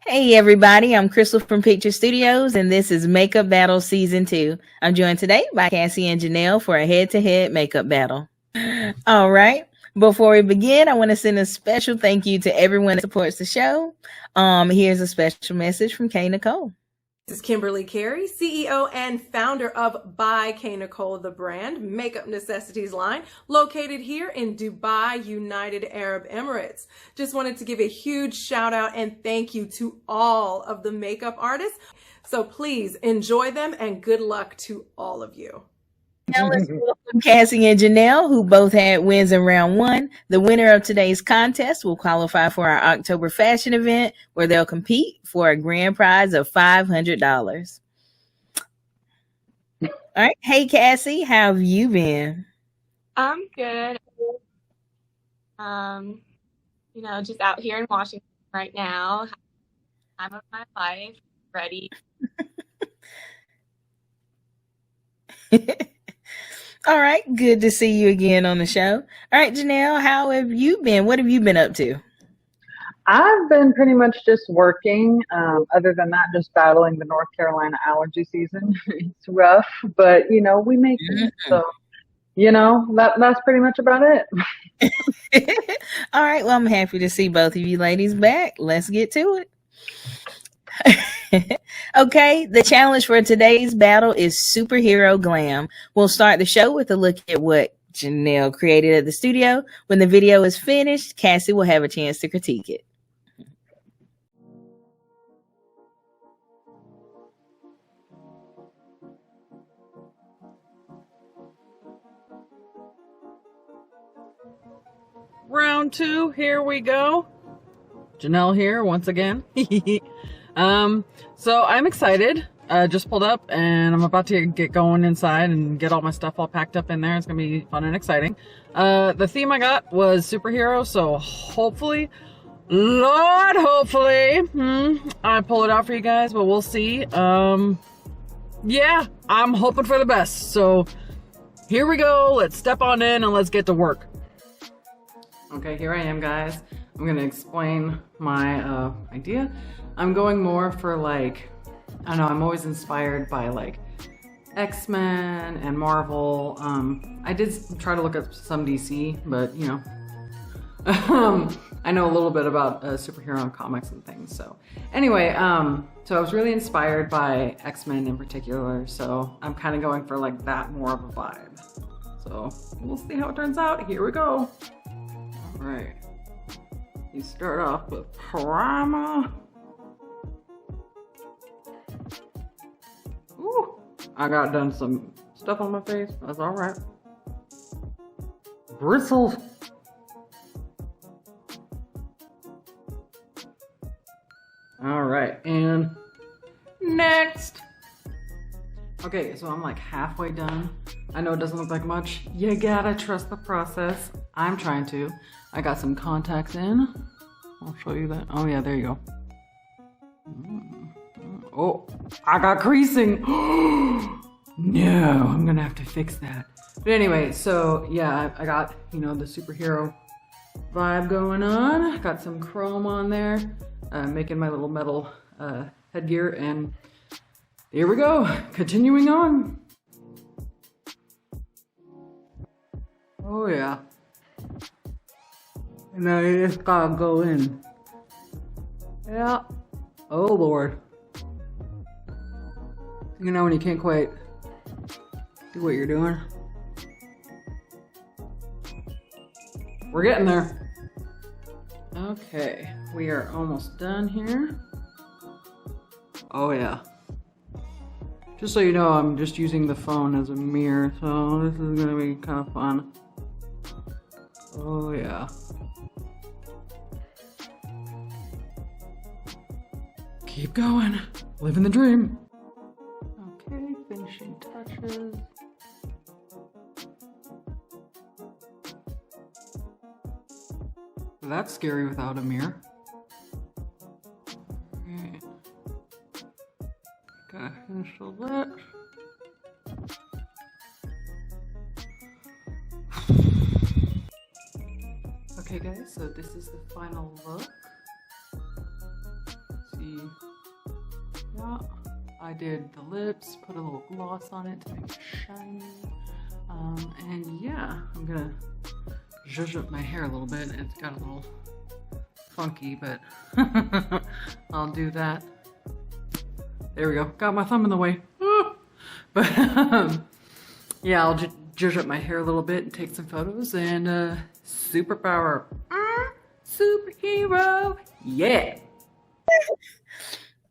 Hey everybody, I'm Crystal from Picture Studios and this is Makeup Battle Season 2. I'm joined today by Cassie and Janelle for a head-to-head makeup battle. All right, before we begin, I want to send a special thank you to everyone that supports the show. Here's a special message from Kay Nicole. This is Kimberly Carey, CEO and founder of By K. Nicole, the brand makeup necessities line located here in Dubai, United Arab Emirates. Just wanted to give a huge shout out and thank you to all of the makeup artists. So please enjoy them and good luck to all of you. Now let's welcome Cassie and Janelle, who both had wins in round 1. The winner of today's contest will qualify for our October fashion event, where they'll compete for a grand prize of $500. All right. Hey, Cassie, how have you been? I'm good. Just out here in Washington right now. Time of my life, ready. All right, good to see you again on the show. All right, Janelle, how have you been? What have you been up to? I've been pretty much just working. Other than that, just battling the North Carolina allergy season. It's rough, but we make it. So, that's pretty much about it. All right, well, I'm happy to see both of you ladies back. Let's get to it. Okay, the challenge for today's battle is superhero glam. We'll start the show with a look at what Janelle created at the studio. When the video is finished, Cassie will have a chance to critique it. Round 2, here we go. Janelle here once again. So I'm excited. Just pulled up and I'm about to get going inside and get all my stuff all packed up in there. It's gonna be fun and exciting. The theme I got was superhero, so hopefully, Lord, hopefully, I pull it out for you guys, but we'll see. Yeah, I'm hoping for the best. So here we go. Let's step on in and let's get to work. Okay, here I am, guys. I'm gonna explain my idea. I'm going more for like, I don't know, I'm always inspired by like X-Men and Marvel. I did try to look up some DC, but I know a little bit about superhero comics and things. So anyway, so I was really inspired by X-Men in particular. So I'm kind of going for like that more of a vibe. So we'll see how it turns out. Here we go. All right. You start off with primer. Ooh, I got done some stuff on my face. That's all right. Bristles. All right, and next. Okay, so I'm like halfway done. I know it doesn't look like much. You gotta trust the process. I'm trying to. I got some contacts in. I'll show you that. Oh yeah, there you go. Oh, I got creasing. No, I'm gonna have to fix that. But anyway, so yeah, I got, the superhero vibe going on. Got some chrome on there, making my little metal headgear, and here we go, continuing on. Oh yeah. And now you just gotta go in. Yeah. Oh Lord. You know when you can't quite do what you're doing? We're getting there. Okay, we are almost done here. Oh yeah. Just so you know, I'm just using the phone as a mirror, so this is gonna be kind of fun. Oh yeah. Keep going. Living the dream. Okay, finish That's scary without a mirror. Alright. Gotta finish the lip. Okay guys, so this is the final look. See, yeah, I did the lips, put a little gloss on it to make it shiny. And yeah, I'm gonna zhuzh up my hair a little bit. It's got a little funky, but I'll do that. There we go. Got my thumb in the way. But yeah, I'll zhuzh up my hair a little bit and take some photos and superpower. Superhero. Yeah.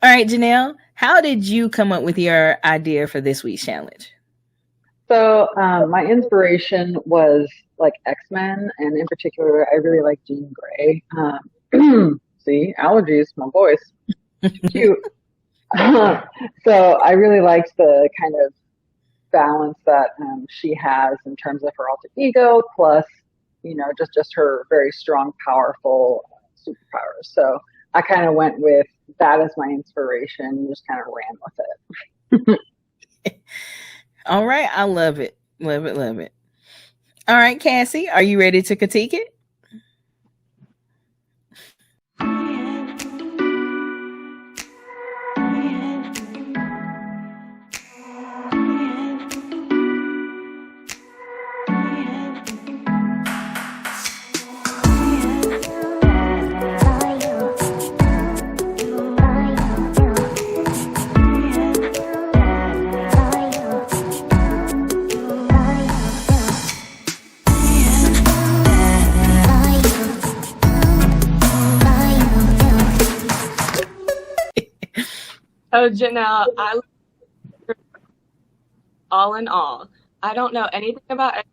All right, Janelle, how did you come up with your idea for this week's challenge? So my inspiration was like X-Men, and in particular, I really like Jean Grey. See, allergies, my voice. Cute. So I really liked the kind of balance that she has in terms of her alter ego, plus, you know, just her very strong, powerful superpowers. So I kind of went with that as my inspiration and just kind of ran with it. All right. I love it. Love it. Love it. All right, Cassie, are you ready to critique it? Oh, Janelle, all in all, I don't know anything about it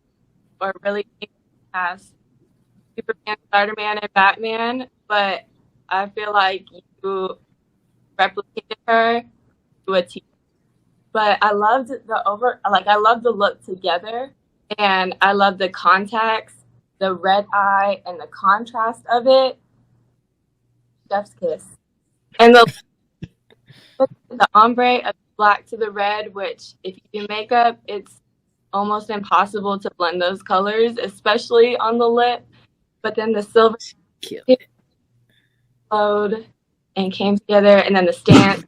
or really past Superman, Spider-Man, and Batman, but I feel like you replicated her to a T. But I loved I loved the look together, and I loved the contacts, the red eye, and the contrast of it. Chef's kiss. And the ombre of black to the red, which if you do makeup, it's almost impossible to blend those colors, especially on the lip. But then the silver flowed and came together, and then the stance,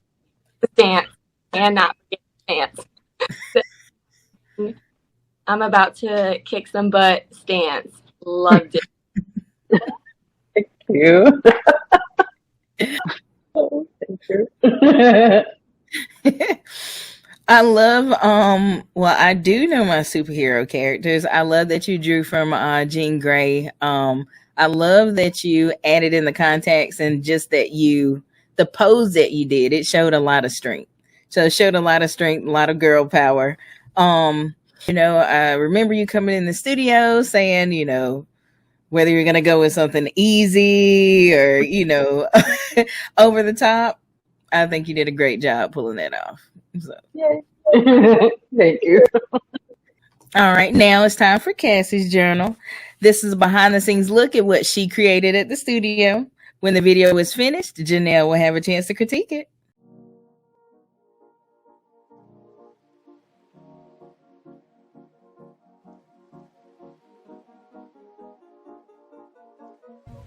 and not forget the stance. I'm about to kick some butt stance. Loved it. Thank you. Oh, thank you. I love well, I do know my superhero characters. I love that you drew from Jean Grey. I love that you added in the contacts, and just that the pose that you did, it showed a lot of strength. So it showed a lot of strength, a lot of girl power. You know, I remember you coming in the studio saying, you know, whether you're going to go with something easy or, you know, over the top. I think you did a great job pulling that off. So. Yay. Thank you. All right. Now it's time for Cassie's journal. This is a behind the scenes look at what she created at the studio. When the video is finished, Janelle will have a chance to critique it.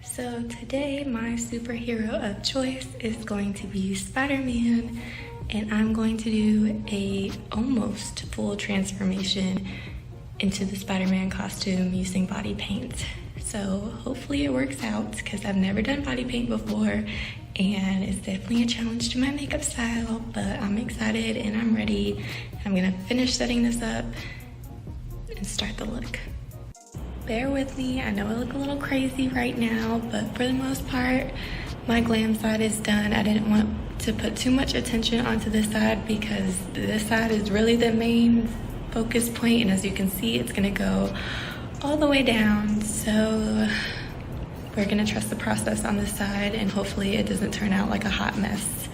So today my superhero of choice is going to be Spider-Man, and I'm going to do a almost full transformation into the Spider-Man costume using body paint. So hopefully it works out, because I've never done body paint before and it's definitely a challenge to my makeup style, but I'm excited and I'm ready. I'm gonna finish setting this up and start the look. Bear with me, I know I look a little crazy right now, but for the most part, my glam side is done. I didn't want to put too much attention onto this side because this side is really the main focus point, and as you can see, it's gonna go all the way down. So we're gonna trust the process on this side, and hopefully it doesn't turn out like a hot mess.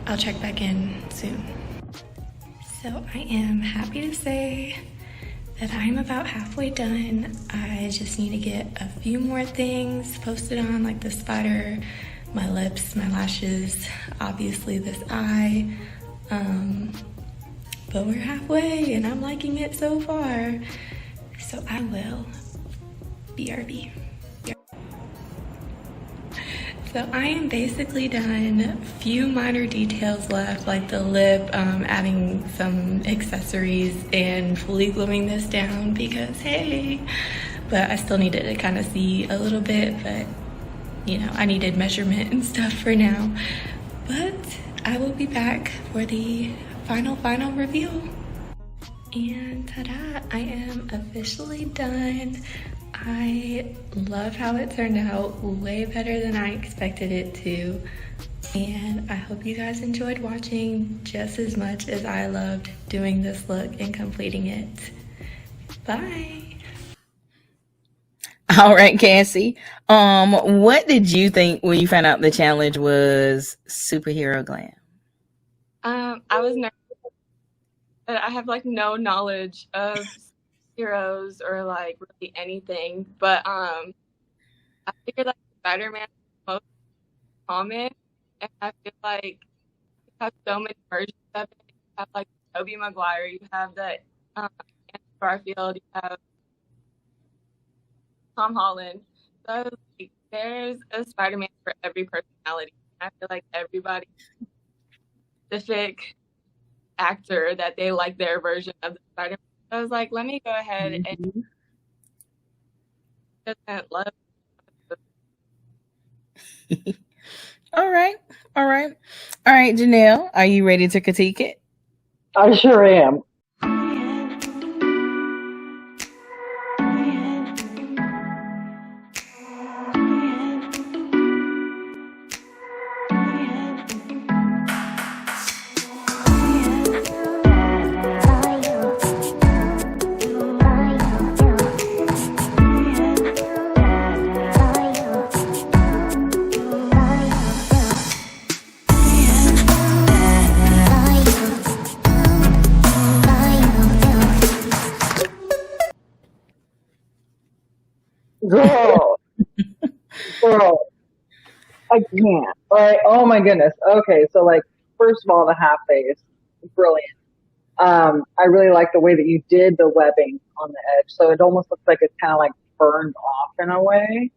I'll check back in soon. So I am happy to say that I'm about halfway done. I just need to get a few more things posted on, like the spider, my lips, my lashes, obviously this eye. But we're halfway and I'm liking it so far. So I will BRB. So I am basically done. Few minor details left, like the lip, adding some accessories and fully gluing this down because hey, but I still needed to kind of see a little bit, but you know, I needed measurement and stuff for now. But I will be back for the final reveal. And ta-da, I am officially done. I love how it turned out, way better than I expected it to. And I hope you guys enjoyed watching just as much as I loved doing this look and completing it. Bye. All right, Cassie. What did you think when you found out the challenge was superhero glam? I was nervous, but I have like no knowledge of heroes or like really anything. But I figured like Spider-Man is most common, and I feel like you have so many versions of it. You have like Tobey Maguire, you have the Andrew Garfield, you have Tom Holland. So I was like, there's a Spider-Man for every personality. I feel like everybody specific actor that they like their version of the Spider-Man. So I was like, let me go ahead and doesn't love. All right, Janelle, are you ready to critique it? I sure am. Girl, I can't. All right. Oh my goodness. Okay, so like, first of all, the half face, brilliant. I really like the way that you did the webbing on the edge, so it almost looks like it's kind of like burned off in a way.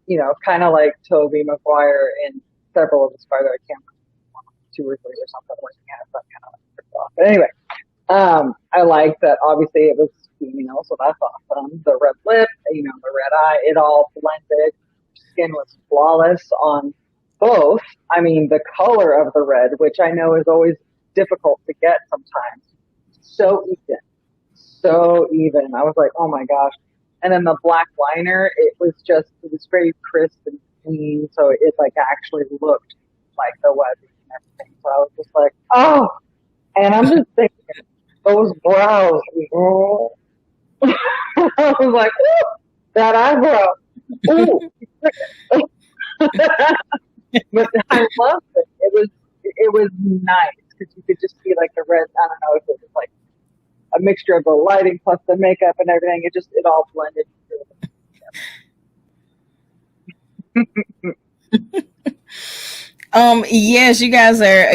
You know, kind of like Tobey Maguire in several of the Spider. I can't remember, 2 or 3 or something where he has that kind of like off. But anyway, I like that. Obviously, it was female, so that's awesome. The red lip, you know, the red eye, it all blended. Skin was flawless on both. I mean, the color of the red, which I know is always difficult to get sometimes, so even. I was like, oh my gosh. And then the black liner, it was very crisp and clean, so it like actually looked like the webbing and everything. So I was just like, oh. And I'm just thinking, those brows, oh. I was like, ooh, that eyebrow. Ooh. But I loved it. It was nice because you could just see like the red. I don't know if it was like a mixture of the lighting plus the makeup and everything. It all blended. Yes, you guys are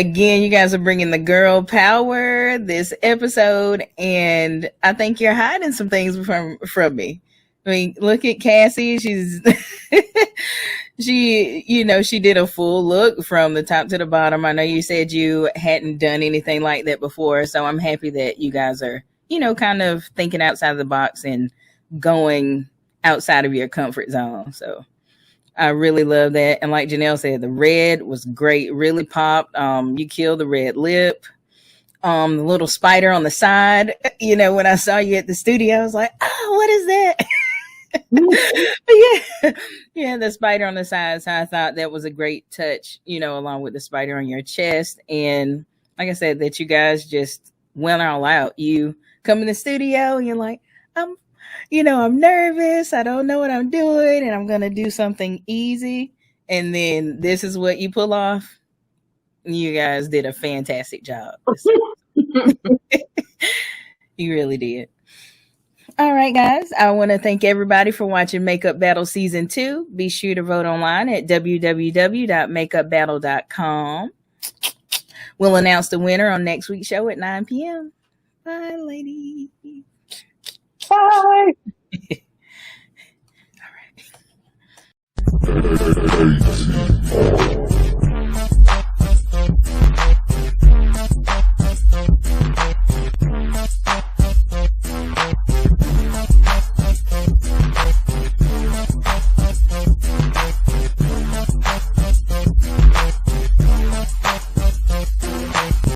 bringing the girl power this episode, and I think you're hiding some things from me. I mean, look at Cassie. She did a full look from the top to the bottom. I know you said you hadn't done anything like that before, so I'm happy that you guys are, kind of thinking outside of the box and going outside of your comfort zone. So I really love that. And like Janelle said, the red was great, really popped. You killed the red lip. The little spider on the side, when I saw you at the studio, I was like, oh, what is that? yeah, the spider on the side. So I thought that was a great touch, along with the spider on your chest. And like I said, that you guys just went all out. You come in the studio and you're like, I'm nervous. I don't know what I'm doing, and I'm going to do something easy. And then this is what you pull off. You guys did a fantastic job. You really did. All right, guys. I want to thank everybody for watching Makeup Battle Season 2. Be sure to vote online at www.makeupbattle.com. We'll announce the winner on next week's show at 9 p.m. Bye, ladies. Bye. All right.